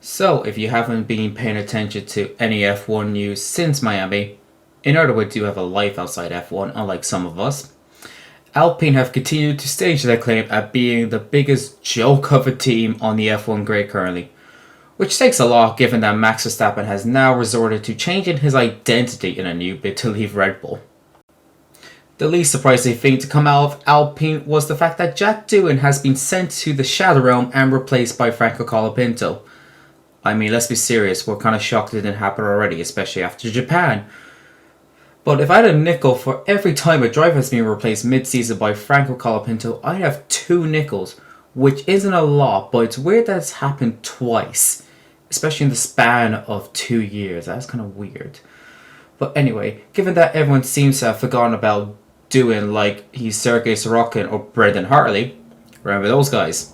So, if you haven't been paying attention to any F1 news since Miami, in order we do have a life outside F1, unlike some of us, Alpine have continued to stage their claim at being the biggest joke of a team on the F1 grid currently, which takes a lot given that Max Verstappen has now resorted to changing his identity in a new bid to leave Red Bull. The least surprising thing to come out of Alpine was the fact that Jack Doohan has been sent to the Shadow Realm and replaced by Franco Colapinto. I mean, let's be serious, we're kind of shocked it didn't happen already, especially after Japan. But if I had a nickel for every time a driver has been replaced mid-season by Franco Colapinto, I'd have 2 nickels, which isn't a lot, but it's weird that it's happened twice, especially in the span of 2 years. That's kind of weird. But anyway, given that everyone seems to have forgotten about Doohan like he's Sergei Sorokin or Brendan Hartley, remember those guys?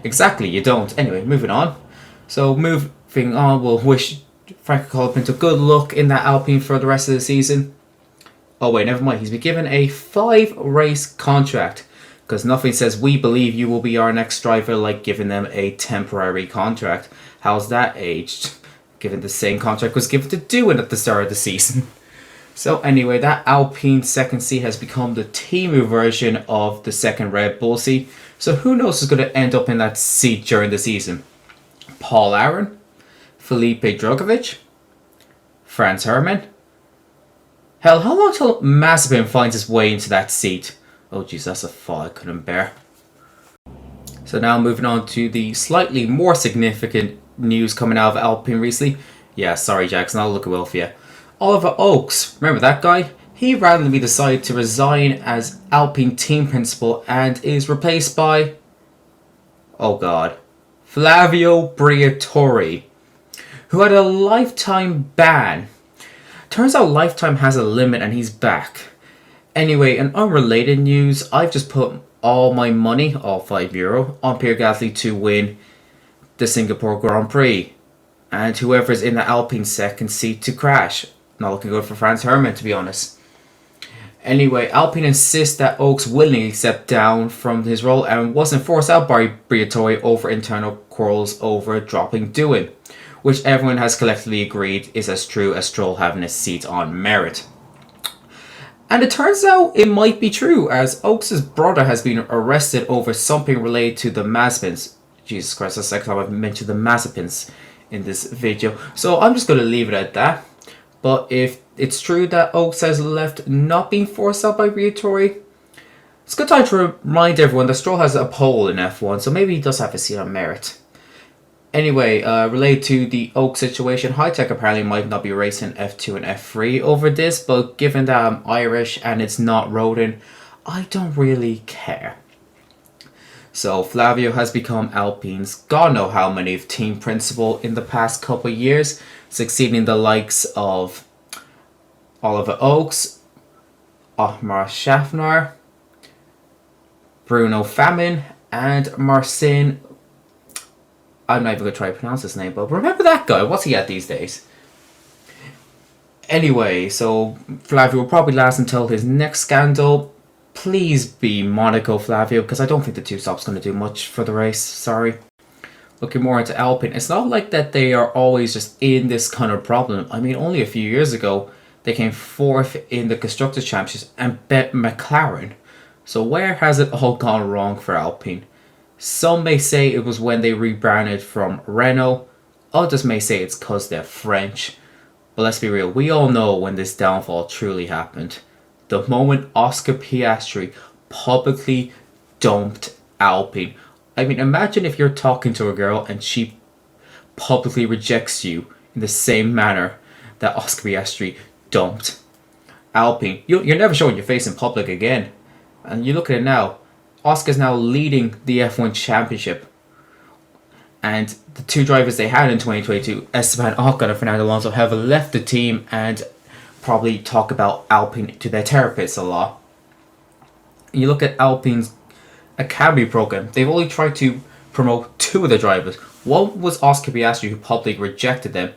Exactly, you don't. Anyway, moving on. So moving on, we'll wish Franco Colapinto good luck in that Alpine for the rest of the season. Oh wait, never mind. He's been given a 5-race contract because nothing says we believe you will be our next driver like giving them a temporary contract. How's that aged? Given the same contract was given to Doohan at the start of the season. So anyway, that Alpine second seat has become the Timu version of the second Red Bull seat. So who knows who's going to end up in that seat during the season? Paul Aron, Felipe Drugovich, Franz Herrmann. Hell, how long till Mazepin finds his way into that seat? Oh jeez, that's a thought I couldn't bear. So now moving on to the slightly more significant news coming out of Alpine recently. Yeah, sorry Jackson, I'll look it well for you. Oliver Oakes, remember that guy? He randomly decided to resign as Alpine team principal and is replaced by... oh god. Flavio Briatore, who had a lifetime ban. Turns out lifetime has a limit and he's back. Anyway, in unrelated news, I've just put all my money, all €5, on Pierre Gasly to win the Singapore Grand Prix. And whoever's in the Alpine second seat to crash. Not looking good for Franz Herrmann, to be honest. Anyway, Alpine insists that Oakes willingly stepped down from his role and wasn't forced out by Briatore over internal quarrels over dropping Doohan, which everyone has collectively agreed is as true as Stroll having a seat on merit. And it turns out it might be true, as Oakes' brother has been arrested over something related to the Mazepins. Jesus Christ, that's the second time I've mentioned the Mazepins in this video. So I'm just going to leave it at that. But if it's true that Oakes has left not being forced out by Briatore, it's a good time to remind everyone that Stroll has a pole in F1, so maybe he does have a seat on merit. Anyway, related to the Oakes situation, Hightech apparently might not be racing F2 and F3 over this, but given that I'm Irish and it's not Rodin, I don't really care. So Flavio has become Alpine's god know how many team principal in the past couple of years, succeeding the likes of Oliver Oakes, Otmar Schaffner, Bruno Famin, and Marcin. I'm not even going to try to pronounce his name, but remember that guy. What's he at these days? Anyway, so Flavio will probably last until his next scandal. Please be Monaco Flavio, because I don't think the 2-stop's going to do much for the race. Sorry. Looking more into Alpine, it's not like that they are always just in this kind of problem. I mean, only a few years ago, they came 4th in the Constructors' Championships and bet McLaren. So where has it all gone wrong for Alpine? Some may say it was when they rebranded from Renault. Others may say it's because they're French. But let's be real, we all know when this downfall truly happened. The moment Oscar Piastri publicly dumped Alpine. I mean, imagine if you're talking to a girl and she publicly rejects you in the same manner that Oscar Piastri dumped Alpine. You're never showing your face in public again. And you look at it now. Oscar's now leading the F1 Championship. And the 2 drivers they had in 2022, Esteban Ocon and Fernando Alonso, have left the team and probably talk about Alpine to their therapists a lot. You look at Alpine's Academy program, they've only tried to promote 2 of the drivers. One was Oscar Piastri, who publicly rejected them,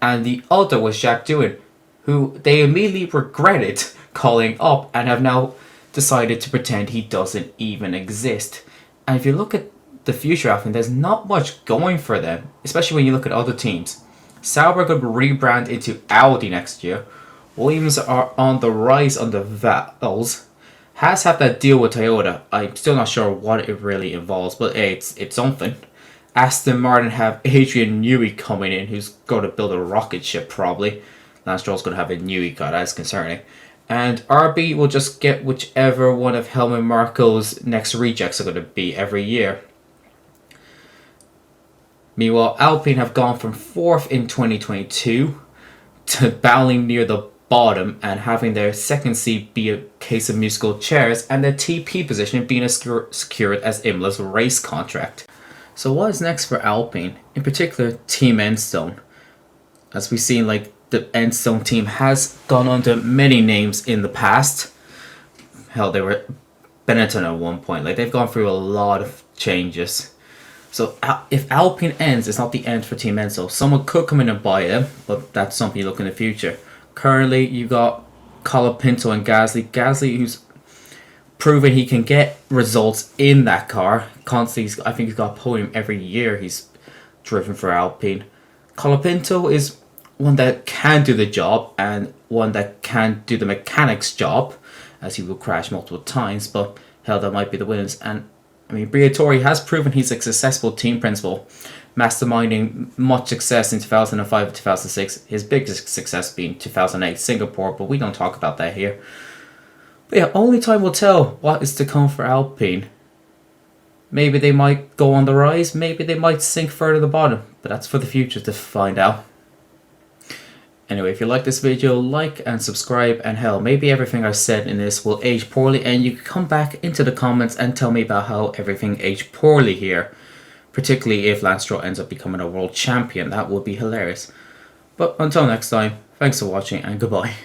and the other was Jack Doohan, who they immediately regretted calling up and have now decided to pretend he doesn't even exist. And if you look at the future of Alpine, there's not much going for them, especially when you look at other teams. Sauber could rebrand into Audi next year. Williams are on the rise under Valls. Has had that deal with Toyota. I'm still not sure what it really involves, but hey, it's something. Aston Martin have Adrian Newey coming in, who's going to build a rocket ship probably. Lance Stroll's going to have a Newey car, that's concerning. And RB will just get whichever one of Helmut Marko's next rejects are going to be every year. Meanwhile, Alpine have gone from 4th in 2022 to battling near the bottom and having their second seat be a case of musical chairs, and their TP position being secured as Imola's race contract. So what is next for Alpine, in particular Team Enstone? As we've seen, like, the Enstone team has gone under many names in the past. Hell, they were Benetton at one point. Like, they've gone through a lot of changes. So if Alpine ends, it's not the end for Team Enstone. Someone could come in and buy them, but that's something you look in the future. Currently, you got Colapinto and Gasly. Gasly, who's proven he can get results in that car. Constantly, I think he's got a podium every year he's driven for Alpine. Colapinto is one that can do the job and one that can do the mechanics job, as he will crash multiple times, but hell, that might be the winners. And I mean, Briatore has proven he's a successful team principal, masterminding much success in 2005 and 2006. His biggest success being 2008 Singapore, but we don't talk about that here. But yeah, only time will tell what is to come for Alpine. Maybe they might go on the rise, maybe they might sink further to the bottom, but that's for the future to find out. Anyway, if you like this video, like and subscribe, and hell, maybe everything I said in this will age poorly, and you can come back into the comments and tell me about how everything aged poorly here. Particularly if Lance Stroll ends up becoming a world champion, that would be hilarious. But until next time, thanks for watching and goodbye.